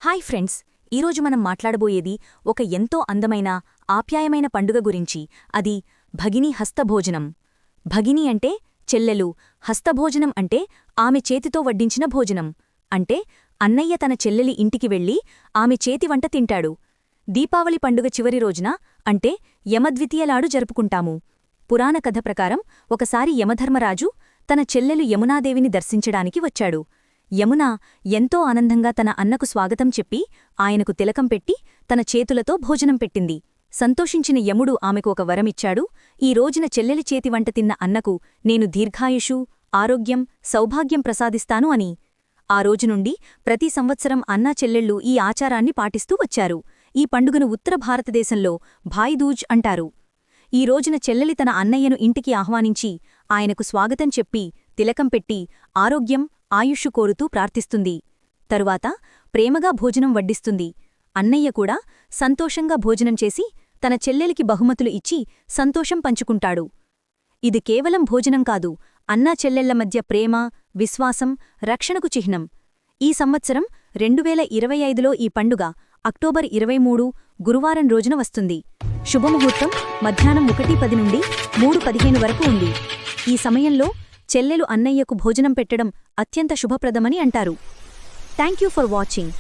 Hi friends, ఈరోజు మనం మాట్లాడబోయేది ఒక ఎంతో అందమైన ఆప్యాయమైన పండుగ గురించి. అది భగిని హస్తభోజనం. భగిని అంటే చెల్లెలు, హస్తభోజనం అంటే ఆమె చేతితో వడ్డించిన భోజనం. అంటే అన్నయ్య తన చెల్లెలి ఇంటికి వెళ్ళి ఆమె చేతి వంట తింటాడు. దీపావళి పండుగ చివరి రోజున అంటే యమద్వితీయలాడు జరుపుకుంటాము. పురాణ కథ ప్రకారం ఒకసారి యమధర్మరాజు తన చెల్లెలు యమునాదేవిని దర్శించడానికి వచ్చాడు. యమున ఎంతో ఆనందంగా తన అన్నకు స్వాగతం చెప్పి ఆయనకు తిలకం పెట్టి తన చేతులతో భోజనం పెట్టింది. సంతోషించిన యముడు ఆమెకు ఒక వరమిచ్చాడు. ఈ రోజున చెల్లెలి చేతి వంట తిన్న అన్నకు నేను దీర్ఘాయుషు, ఆరోగ్యం, సౌభాగ్యం ప్రసాదిస్తాను అని. ఆ రోజునుండి ప్రతి సంవత్సరం అన్నా చెల్లెళ్ళు ఈ ఆచారాన్ని పాటిస్తూ వచ్చారు. ఈ పండుగను ఉత్తర భారతదేశంలో భాయిదూజ్ అంటారు. ఈ రోజున చెల్లెలి తన అన్నయ్యను ఇంటికి ఆహ్వానించి ఆయనకు స్వాగతం చెప్పి తిలకం పెట్టి ఆరోగ్యం, ఆయుష్షు కోరుతూ ప్రార్థిస్తుంది. తరువాత ప్రేమగా భోజనం వడ్డిస్తుంది. అన్నయ్య కూడా సంతోషంగా భోజనం చేసి తన చెల్లెలికి బహుమతులు ఇచ్చి సంతోషం పంచుకుంటాడు. ఇది కేవలం భోజనం కాదు, అన్నా చెల్లెళ్ల మధ్య ప్రేమ, విశ్వాసం, రక్షణకు చిహ్నం. ఈ సంవత్సరం 2025లో ఈ పండుగ అక్టోబర్ 23 గురువారం రోజున వస్తుంది. శుభముహూర్తం మధ్యాహ్నం 1:10 నుండి 3:15 వరకు ఉంది. ఈ సమయంలో చెల్లెలు అన్నయ్యకు భోజనం పెట్టడం అత్యంత శుభప్రదమని అంటారు. Thank you for watching.